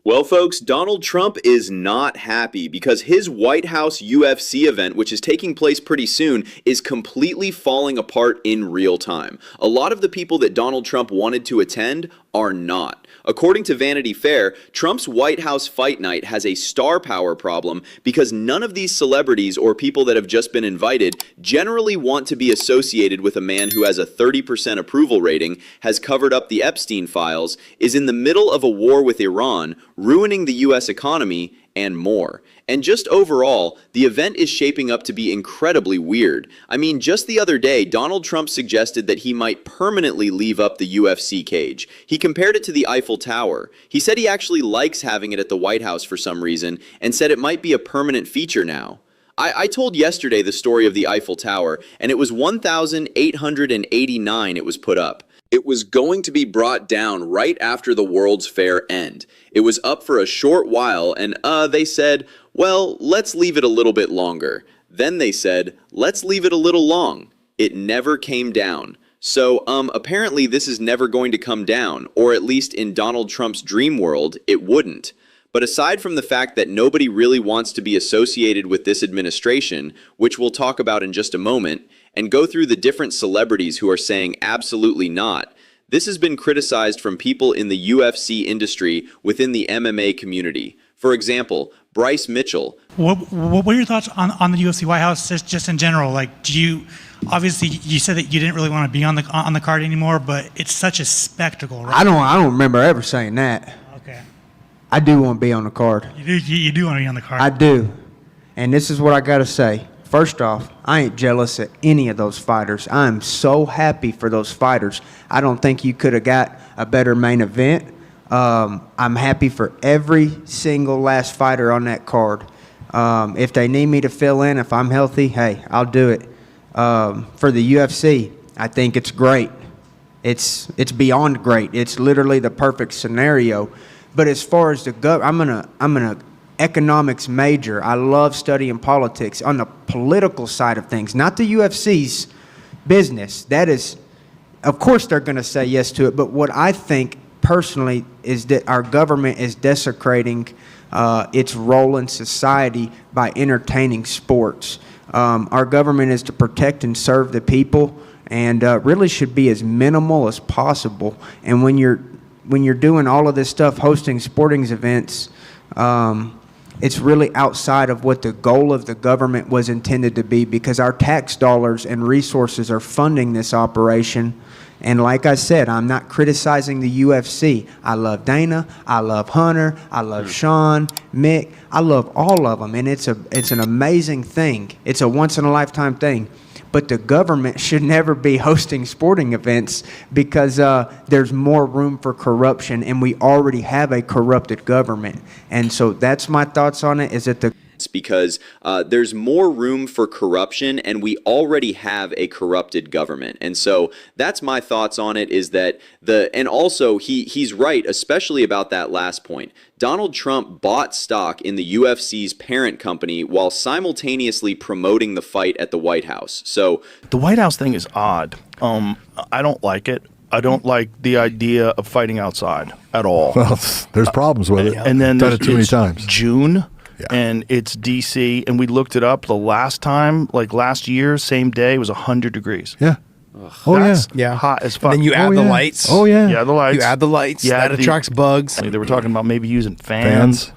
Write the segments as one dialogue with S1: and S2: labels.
S1: Well, folks, Donald Trump is not happy because his White House UFC event, which is taking place pretty soon, is completely falling apart in real time. A lot of the people that Donald Trump wanted to attend are not. According to Vanity Fair, Trump's White House fight night has a star power problem because none of these celebrities or people that have just been invited generally want to be associated with a man who has a 30% approval rating, has covered up the Epstein files, is in the middle of a war with Iran, ruining the U.S. economy, and more. And just overall, the event is shaping up to be incredibly weird. I mean, just the other day, Donald Trump suggested that he might permanently leave up the UFC cage. He compared it to the Eiffel Tower. He said he actually likes having it at the White House for some reason, and said it might be a permanent feature now. I told yesterday the story of the Eiffel Tower, and it was 1,889 it was put up. It was going to be brought down right after the World's Fair end. It was up for a short while, and they said, well, let's leave it a little bit longer. Then they said, let's leave it a little long. It never came down. So, apparently this is never going to come down, or at least in Donald Trump's dream world, it wouldn't. But aside from the fact that nobody really wants to be associated with this administration, which we'll talk about in just a moment, and go through the different celebrities who are saying absolutely not, this has been criticized from people in the UFC industry within the MMA community. For example, Bryce Mitchell.
S2: What are your thoughts on the UFC White House just in general? Like, obviously you said that you didn't really want to be on the card anymore, but it's such a spectacle, right?
S3: I don't remember ever saying that.
S2: Okay.
S3: I do want to be on the card.
S2: You do want to be on the card.
S3: I do. And this is what I got to say. First off, I ain't jealous of any of those fighters. I'm so happy for those fighters. I don't think you could have got a better main event. I'm happy for every single last fighter on that card. If they need me to fill in, if I'm healthy, hey, I'll do it. For the UFC, I think it's great. It's beyond great. It's literally the perfect scenario. But as far as I'm an economics major. I love studying politics on the political side of things, not the UFC's business. That is, of course, they're going to say yes to it. But what I think personally is that our government is desecrating its role in society by entertaining sports. Our government is to protect and serve the people, and really should be as minimal as possible. And when you're doing all of this stuff, hosting sporting events, it's really outside of what the goal of the government was intended to be, because our tax dollars and resources are funding this operation. And like I said, I'm not criticizing the UFC. I love Dana. I love Hunter. I love Sean, Mick. I love all of them. And it's an amazing thing. It's a once-in-a-lifetime thing. But the government should never be hosting sporting events because there's more room for corruption, and we already have a corrupted government. And so that's my thoughts on it, is that
S1: It's because there's more room for corruption, and we already have a corrupted government. And so that's my thoughts on it, is that and also he's right, especially about that last point. Donald Trump bought stock in the UFC's parent company while simultaneously promoting the fight at the White House. So
S4: the White House thing is odd. I don't like it. I don't like the idea of fighting outside at all.
S5: Well, there's problems with it.
S4: And then
S5: done it too many times.
S4: June.
S5: Yeah.
S4: And it's D.C., and we looked it up the last time, like last year, same day, it was 100 degrees.
S5: Yeah.
S4: That's
S6: yeah.
S4: hot as fuck.
S6: And then you add the lights.
S5: Oh, yeah.
S4: Yeah, the lights.
S6: You add the lights.
S4: Yeah,
S6: that attracts bugs.
S4: They were talking about maybe using fans.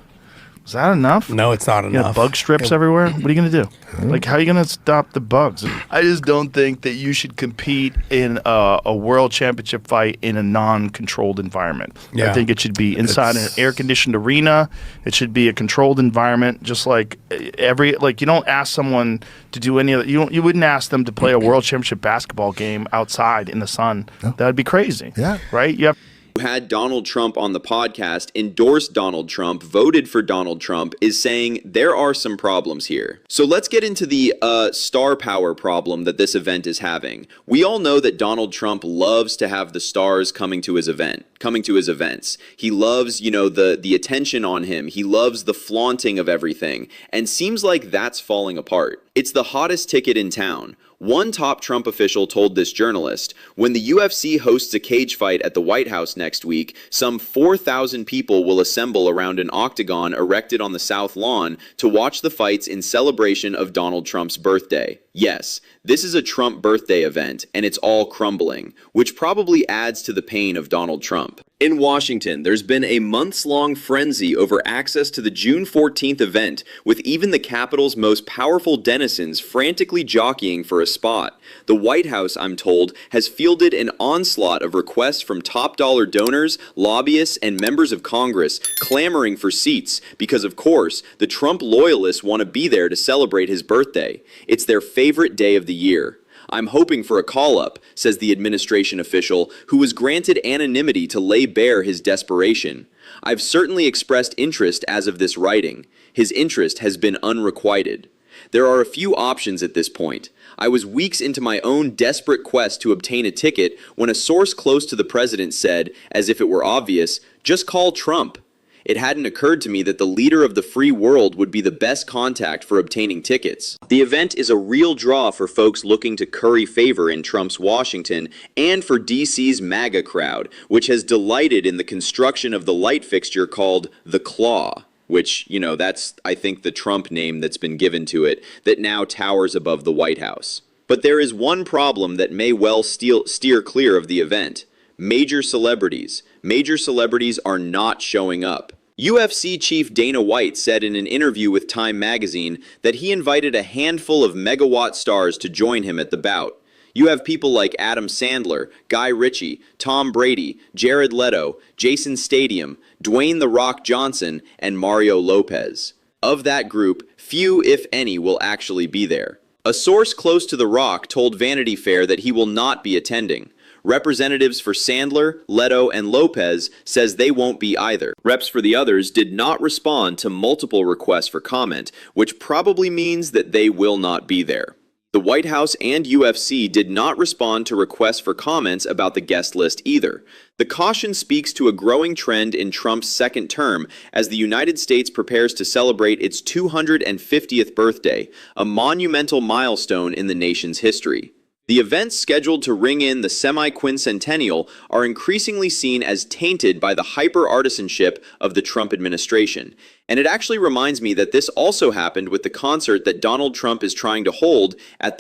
S4: Is that enough?
S6: No, it's not
S4: You
S6: enough.
S4: got bug strips everywhere? What are you going to do? Like, how are you going to stop the bugs? I just don't think that you should compete in a world championship fight in a non-controlled environment.
S6: Yeah.
S4: I think it should be inside an air-conditioned arena. It should be a controlled environment, just like you don't ask someone to do any of that. You wouldn't ask them to play a world championship basketball game outside in the sun. No. That would be crazy.
S5: Yeah.
S4: Right? You have
S1: who had Donald Trump on the podcast, endorsed Donald Trump, voted for Donald Trump, is saying there are some problems here. So let's get into the star power problem that this event is having. We all know that Donald Trump loves to have the stars coming to his events. He loves, the attention on him. He loves the flaunting of everything, and seems like that's falling apart. It's the hottest ticket in town. One top Trump official told this journalist, "When the UFC hosts a cage fight at the White House next week, some 4,000 people will assemble around an octagon erected on the South Lawn to watch the fights in celebration of Donald Trump's birthday. Yes, this is a Trump birthday event, and it's all crumbling, which probably adds to the pain of Donald Trump." In Washington, there's been a months-long frenzy over access to the June 14th event, with even the Capitol's most powerful denizens frantically jockeying for a spot. The White House, I'm told, has fielded an onslaught of requests from top-dollar donors, lobbyists, and members of Congress clamoring for seats because, of course, the Trump loyalists want to be there to celebrate his birthday. It's their favorite day of the year. "I'm hoping for a call-up," says the administration official, who was granted anonymity to lay bare his desperation. "I've certainly expressed interest as of this writing. His interest has been unrequited. There are a few options at this point. I was weeks into my own desperate quest to obtain a ticket when a source close to the president said, as if it were obvious, 'Just call Trump.' It hadn't occurred to me that the leader of the free world would be the best contact for obtaining tickets." The event is a real draw for folks looking to curry favor in Trump's Washington and for DC's MAGA crowd, which has delighted in the construction of the light fixture called the Claw, which, that's, I think, the Trump name that's been given to it, that now towers above the White House. But there is one problem that may well steer clear of the event. Major celebrities. Major celebrities are not showing up. UFC chief Dana White said in an interview with Time magazine that he invited a handful of megawatt stars to join him at the bout. You have people like Adam Sandler, Guy Ritchie, Tom Brady, Jared Leto, Jason Statham, Dwayne "The Rock" Johnson, and Mario Lopez. Of that group, few, if any, will actually be there. A source close to The Rock told Vanity Fair that he will not be attending. Representatives for Sandler, Leto, and Lopez says they won't be either. Reps for the others did not respond to multiple requests for comment, which probably means that they will not be there. The White House and UFC did not respond to requests for comments about the guest list either. The caution speaks to a growing trend in Trump's second term as the United States prepares to celebrate its 250th birthday, a monumental milestone in the nation's history. The events scheduled to ring in the semi-quincentennial are increasingly seen as tainted by the hyper-artisanship of the Trump administration. And it actually reminds me that this also happened with the concert that Donald Trump is trying to hold at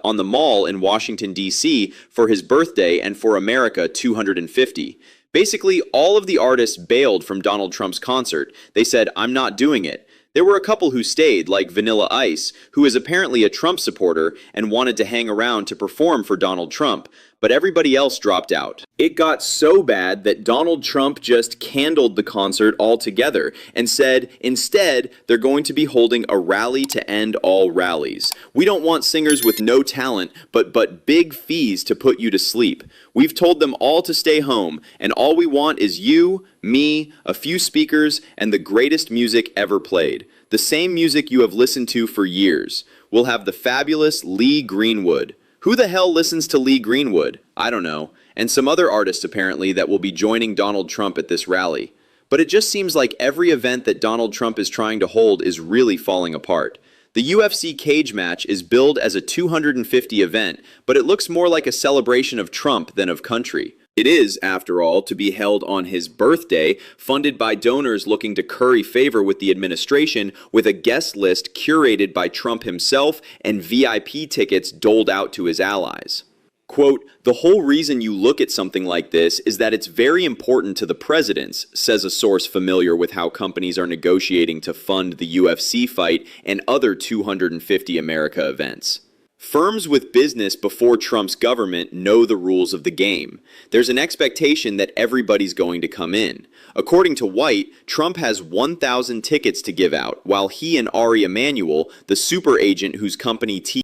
S1: on the Mall in Washington, D.C. for his birthday and for America 250. Basically, all of the artists bailed from Donald Trump's concert. They said, "I'm not doing it." There were a couple who stayed, like Vanilla Ice, who is apparently a Trump supporter and wanted to hang around to perform for Donald Trump, but everybody else dropped out. It got so bad that Donald Trump just canned the concert altogether and said, instead, they're going to be holding a rally to end all rallies. "We don't want singers with no talent, but big fees to put you to sleep. We've told them all to stay home, and all we want is you, me, a few speakers, and the greatest music ever played. The same music you have listened to for years. We'll have the fabulous Lee Greenwood." Who the hell listens to Lee Greenwood? I don't know. And some other artists apparently that will be joining Donald Trump at this rally. But it just seems like every event that Donald Trump is trying to hold is really falling apart. The UFC cage match is billed as a 250 event, but it looks more like a celebration of Trump than of country. It is, after all, to be held on his birthday, funded by donors looking to curry favor with the administration, with a guest list curated by Trump himself and VIP tickets doled out to his allies. Quote, "The whole reason you look at something like this is that it's very important to the presidents," says a source familiar with how companies are negotiating to fund the UFC fight and other 250 America events. Firms with business before Trump's government know the rules of the game. There's an expectation that everybody's going to come in. According to White, Trump has 1,000 tickets to give out, while he and Ari Emanuel, the super agent whose company